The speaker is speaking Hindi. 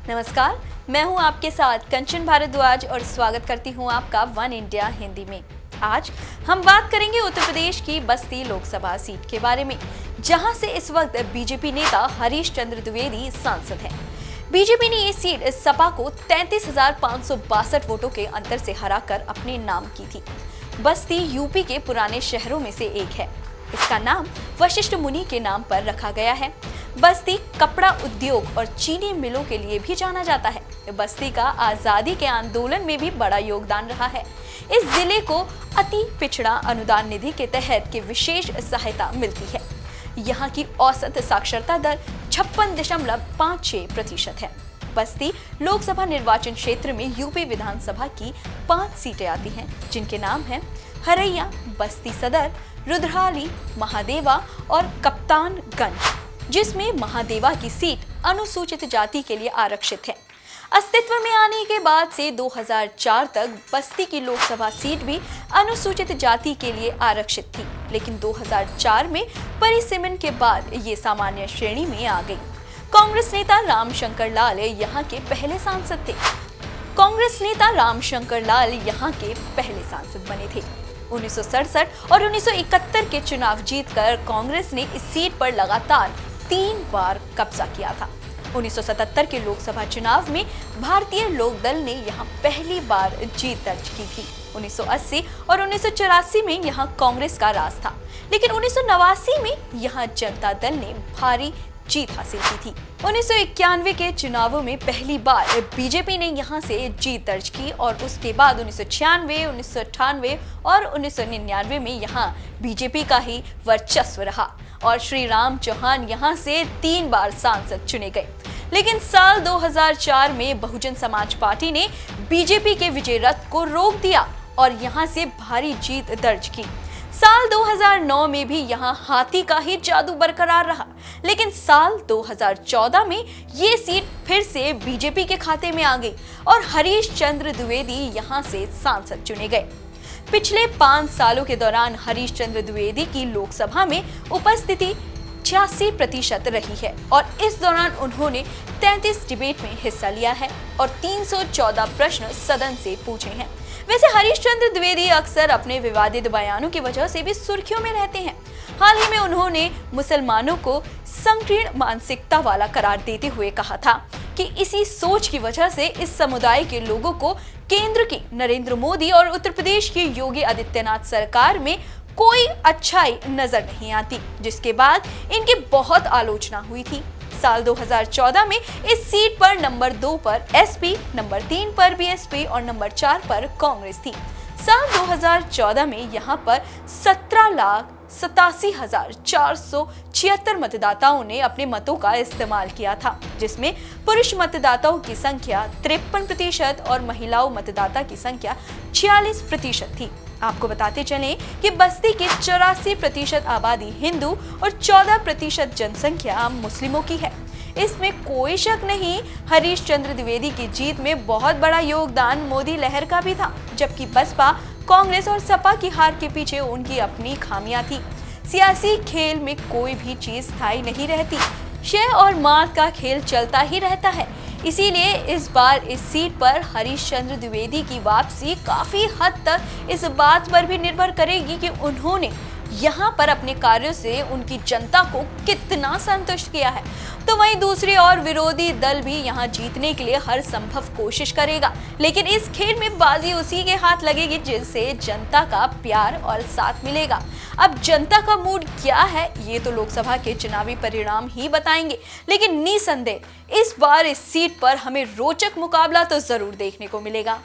नमस्कार, मैं हूं आपके साथ कंचन भारद्वाज और स्वागत करती हूं आपका वन इंडिया हिंदी में। आज हम बात करेंगे उत्तर प्रदेश की बस्ती लोकसभा सीट के बारे में, जहां से इस वक्त बीजेपी नेता हरीश चंद्र द्विवेदी सांसद हैं। बीजेपी ने ये सीट सपा को 33,562 वोटों के अंतर से हराकर अपने नाम की थी। बस्ती यूपी के पुराने शहरों में से एक है। इसका नाम वशिष्ठ मुनि के नाम पर रखा गया है। बस्ती कपड़ा उद्योग और चीनी मिलों के लिए भी जाना जाता है। बस्ती का आजादी के आंदोलन में भी बड़ा योगदान रहा है। इस जिले को अति पिछड़ा अनुदान निधि के तहत की विशेष सहायता मिलती है। यहाँ की औसत साक्षरता दर 56.56% है। बस्ती लोकसभा निर्वाचन क्षेत्र में यूपी विधानसभा की 5 सीटें आती हैं, जिनके नाम हैं हरैया, बस्ती सदर, रुद्रहाली, महादेवा और कप्तानगंज, जिसमें महादेवा की सीट अनुसूचित जाति के लिए आरक्षित है। अस्तित्व में आने के बाद से 2004 तक बस्ती की लोकसभा सीट भी अनुसूचित जाति के लिए आरक्षित थी, लेकिन 2004 में परिसीमन के बाद ये सामान्य श्रेणी में आ गई। कांग्रेस नेता रामशंकर लाल यहाँ के पहले सांसद थे। कांग्रेस नेता रामशंकर लाल यहाँ के पहले सांसद बने थे। 1967 और 1971 के चुनाव जीतकर कांग्रेस ने इस सीट पर लगातार 3 बार कब्जा किया था। 1977 के लोकसभा चुनाव में भारतीय लोक दल ने यहां पहली बार जीत दर्ज की थी। 1980 और 1984 में यहां कांग्रेस का राज था, लेकिन 1989 में यहां जनता दल ने भारी जीत हासिल की थी। 1991 के चुनावों में पहली बार बीजेपी ने यहां से जीत दर्ज की और उसके बाद 1996, 1998 और 1999 में यहां बीजेपी का ही वर्चस्व रहा और श्री राम चौहान यहां से 3 बार सांसद चुने गए। लेकिन साल 2004 में बहुजन समाज पार्टी ने बीजेपी के विजय रथ को रोक दिया और यहां से भारी जीत दर्ज की। साल 2009 में भी यहां हाथी का ही जादू बरकरार रहा, लेकिन साल 2014 में ये सीट फिर से बीजेपी के खाते में आ गई और हरीश चंद्र द्विवेदी यहां से सांसद चुने गए। पिछले 5 सालों के दौरान हरीश चंद्र द्विवेदी की लोकसभा में उपस्थिति 86% रही है और इस दौरान उन्होंने 33 डिबेट में हिस्सा लिया है और 314 प्रश्न सदन से पूछे हैं। वैसे हरीश चंद्र द्विवेदी अक्सर अपने विवादित बयानों की वजह से भी सुर्खियों में रहते हैं। हाल ही में उन्होंने मुसलमानों को संकीर्ण मानसिकता वाला करार देते हुए कहा था कि इसी सोच की वजह से इस समुदाय के लोगों को केंद्र की नरेंद्र मोदी और उत्तर प्रदेश की योगी आदित्यनाथ सरकार में कोई अच्छाई नजर नहीं आती, जिसके बाद इनकी बहुत आलोचना हुई थी। साल 2014 में इस सीट पर नंबर 2 पर एसपी, नंबर 3 पर बीएसपी और नंबर 4 पर कांग्रेस थी। साल 2014 में यहां पर 17,87,476 मतदाताओं ने अपने मतों का इस्तेमाल किया था, जिसमें पुरुष मतदाताओं की संख्या 53% और महिलाओं मतदाता की संख्या 46% थी। आपको बताते चलें कि बस्ती की 84% आबादी हिंदू और 14% जनसंख्या मुस्लिमों की है। इसमें कोई शक नहीं, हरीश चंद्र द्विवेदी की जीत में बहुत बड़ा योगदान मोदी लहर का भी था, जबकि बसपा, कांग्रेस और सपा की हार के पीछे उनकी अपनी खामियां थी। सियासी खेल में कोई भी चीज स्थायी नहीं रहती, शह और मात का खेल चलता ही रहता है। इसीलिए इस बार इस सीट पर हरीश चंद्र द्विवेदी की वापसी काफी हद तक इस बात पर भी निर्भर करेगी कि उन्होंने यहाँ पर अपने कार्यों से उनकी जनता को कितना संतुष्ट किया है। तो वहीं दूसरी ओर विरोधी दल भी यहाँ जीतने के लिए हर संभव कोशिश करेगा, लेकिन इस खेल में बाजी उसी के हाथ लगेगी जिससे जनता का प्यार और साथ मिलेगा। अब जनता का मूड क्या है, ये तो लोकसभा के चुनावी परिणाम ही बताएंगे, लेकिन निसंदेह इस बार इस सीट पर हमें रोचक मुकाबला तो जरूर देखने को मिलेगा।